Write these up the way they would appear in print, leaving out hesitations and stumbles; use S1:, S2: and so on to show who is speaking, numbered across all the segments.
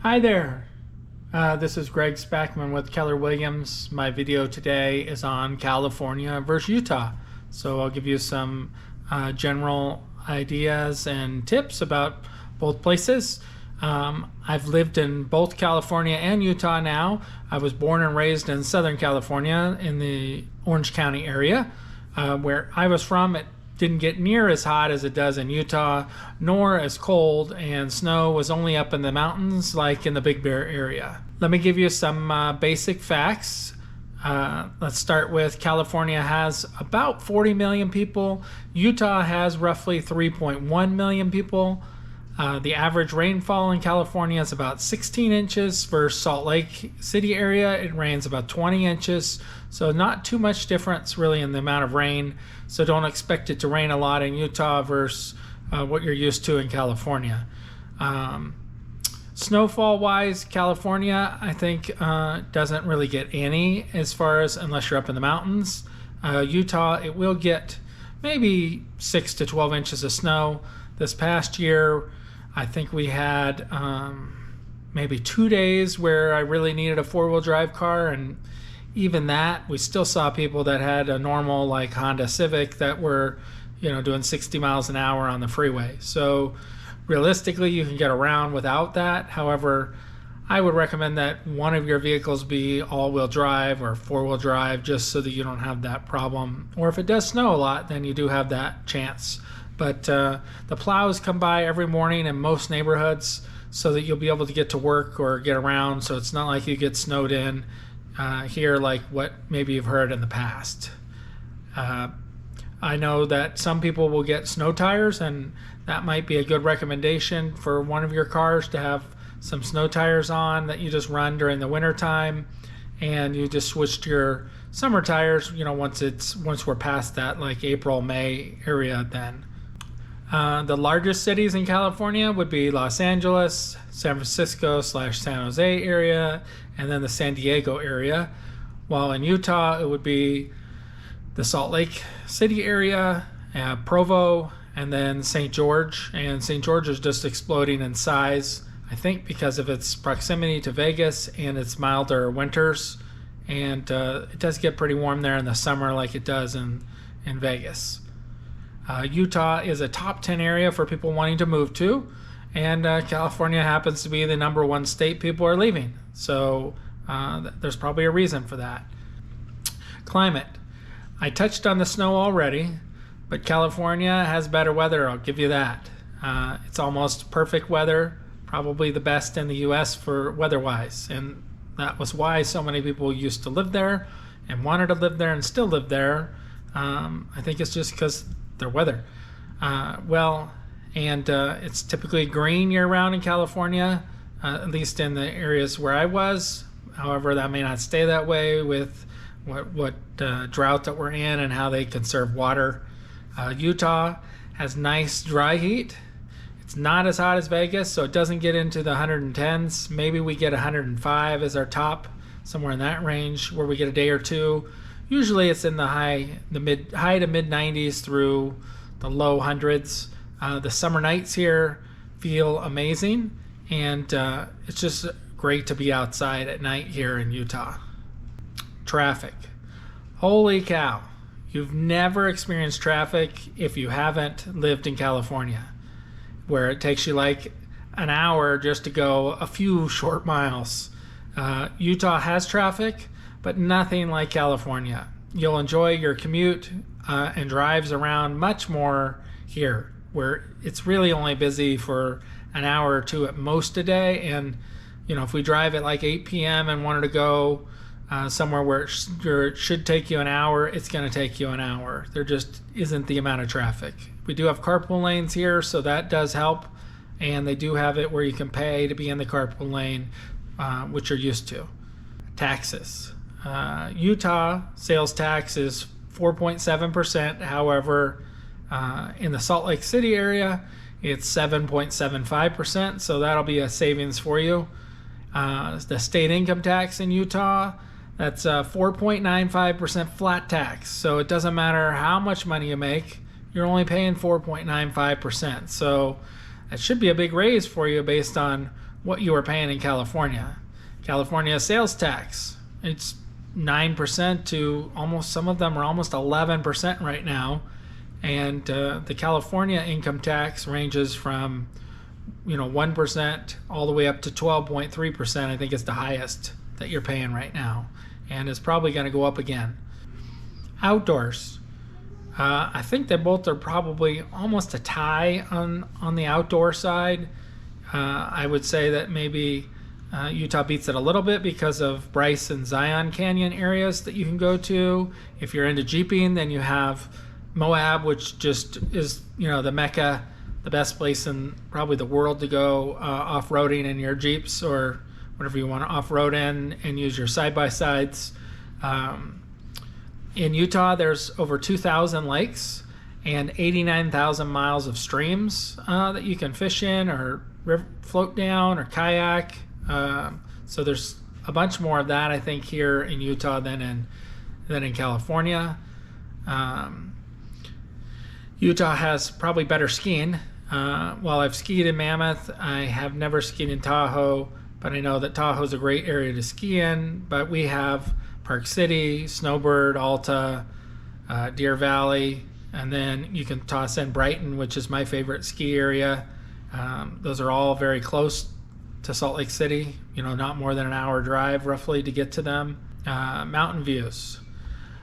S1: Hi there, this is Greg Spackman with Keller Williams. My video today is on California versus Utah. So I'll give you some general ideas and tips about both places. I've lived in both California and Utah now. I was born and raised in Southern California in the Orange County area. Where I was from, it didn't get near as hot as it does in Utah, nor as cold, and snow was only up in the mountains like in the Big Bear area. Let me give you some basic facts. Let's start with California has about 40 million people. Utah has roughly 3.1 million people. The average rainfall in California is about 16 inches. For Salt Lake City area, it rains about 20 inches. So not too much difference really in the amount of rain. So don't expect it to rain a lot in Utah versus what you're used to in California. Snowfall wise, California, I think doesn't really get any as far as unless you're up in the mountains. Utah, it will get maybe 6 to 12 inches of snow. This past year, I think we had maybe 2 days where I really needed a four-wheel drive car, and even that, we still saw people that had a normal like Honda Civic that were, doing 60 miles an hour on the freeway. So realistically, you can get around without that. However, I would recommend that one of your vehicles be all-wheel drive or four-wheel drive, just so that you don't have that problem. Or if it does snow a lot, then you do have that chance. But the plows come by every morning in most neighborhoods so that you'll be able to get to work or get around, so it's not like you get snowed in here like what maybe you've heard in the past. I know that some people will get snow tires, and that might be a good recommendation for one of your cars to have some snow tires on that you just run during the winter time, and you just switch to your summer tires once we're past that like April, May area then. The largest cities in California would be Los Angeles, San Francisco / San Jose area, and then the San Diego area. While in Utah, it would be the Salt Lake City area, Provo, and then St. George. And St. George is just exploding in size, I think because of its proximity to Vegas and its milder winters. And it does get pretty warm there in the summer like it does in Vegas. Utah is a top 10 area for people wanting to move to, and California happens to be the #1 state people are leaving. So there's probably a reason for that. Climate. I touched on the snow already, but California has better weather, I'll give you that. It's almost perfect weather, probably the best in the US for weather-wise, and that was why so many people used to live there and wanted to live there and still live there. I think it's just because their weather. It's typically green year-round in California, at least in the areas where I was. However, that may not stay that way with what drought that we're in and how they conserve water. Utah has nice dry heat. It's not as hot as Vegas, so it doesn't get into the 110s. Maybe we get 105 as our top, somewhere in that range, where we get a day or two. Usually it's in the high to mid 90s through the low hundreds. The summer nights here feel amazing, and it's just great to be outside at night here in Utah. Traffic. Holy cow. You've never experienced traffic if you haven't lived in California, where it takes you like an hour just to go a few short miles. Utah has traffic, but nothing like California. You'll enjoy your commute and drives around much more here, where it's really only busy for an hour or two at most a day. And if we drive at like 8 p.m. and wanted to go somewhere where it should take you an hour, it's going to take you an hour. There just isn't the amount of traffic. We do have carpool lanes here, so that does help, and they do have it where you can pay to be in the carpool lane, which you're used to. Taxes. Utah sales tax is 4.7%. However, in the Salt Lake City area, it's 7.75%. So that'll be a savings for you. The state income tax in Utah, that's 4.95% flat tax. So it doesn't matter how much money you make, you're only paying 4.95%. So That should be a big raise for you based on what you were paying in California. California sales tax, it's 9% to almost, some of them are almost 11% right now. And the California income tax ranges from 1% all the way up to 12.3%. I think is the highest that you're paying right now, and it's probably going to go up again. Outdoors, I think they both are probably almost a tie on the outdoor side. I would say that maybe Utah beats it a little bit because of Bryce and Zion Canyon areas that you can go to. If you're into jeeping, then you have Moab, which just is the mecca, the best place in probably the world to go off-roading in your Jeeps or whatever you want to off-road in and use your side-by-sides. In Utah, there's over 2,000 lakes and 89,000 miles of streams that you can fish in or float down or kayak. So there's a bunch more of that, I think, here in Utah than in California. Utah has probably better skiing. While I've skied in Mammoth, I have never skied in Tahoe, but I know that Tahoe's a great area to ski in. But we have Park City, Snowbird, Alta, Deer Valley, and then you can toss in Brighton, which is my favorite ski area. Those are all very close to Salt Lake City, not more than an hour drive roughly to get to them. Mountain views.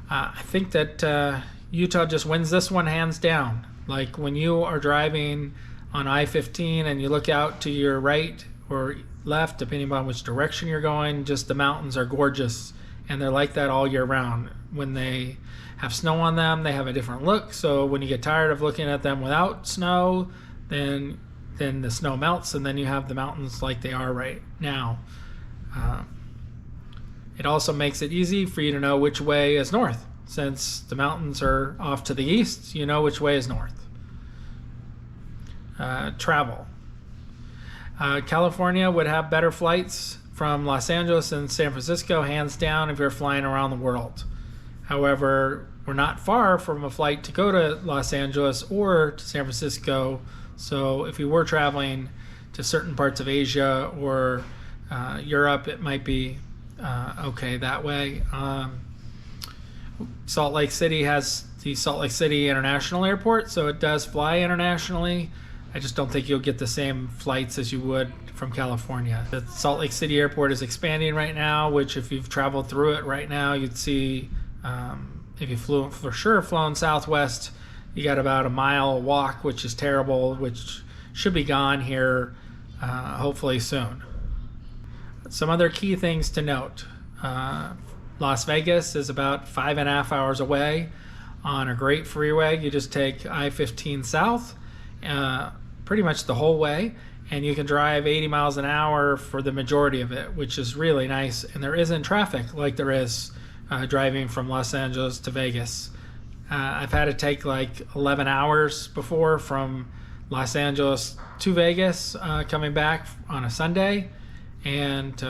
S1: I think that Utah just wins this one hands down. Like when you are driving on I-15 and you look out to your right or left, depending on which direction you're going, just the mountains are gorgeous, and they're like that all year round. When they have snow on them, they have a different look. So when you get tired of looking at them without snow, then the snow melts, and then you have the mountains like they are right now. It also makes it easy for you to know which way is north. Since the mountains are off to the east, you know which way is north. Travel. California would have better flights from Los Angeles and San Francisco, hands down, if you're flying around the world. However, we're not far from a flight to go to Los Angeles or to San Francisco. So if you were traveling to certain parts of Asia or Europe, it might be okay that way. Salt Lake City has the Salt Lake City International Airport, so it does fly internationally. I just don't think you'll get the same flights as you would from California. The Salt Lake City Airport is expanding right now, which if you've traveled through it right now, you'd see, if you flown Southwest, you got about a mile walk, which is terrible, which should be gone here hopefully soon. Some other key things to note. Las Vegas is about 5.5 hours away on a great freeway. You just take I-15 south pretty much the whole way, and you can drive 80 miles an hour for the majority of it, which is really nice. And there isn't traffic like there is driving from Los Angeles to Vegas. I've had to take like 11 hours before from Los Angeles to Vegas coming back on a Sunday. And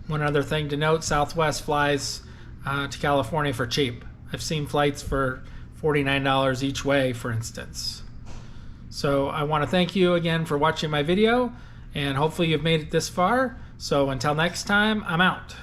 S1: one other thing to note, Southwest flies to California for cheap. I've seen flights for $49 each way, for instance. So I want to thank you again for watching my video, and hopefully you've made it this far. So until next time, I'm out.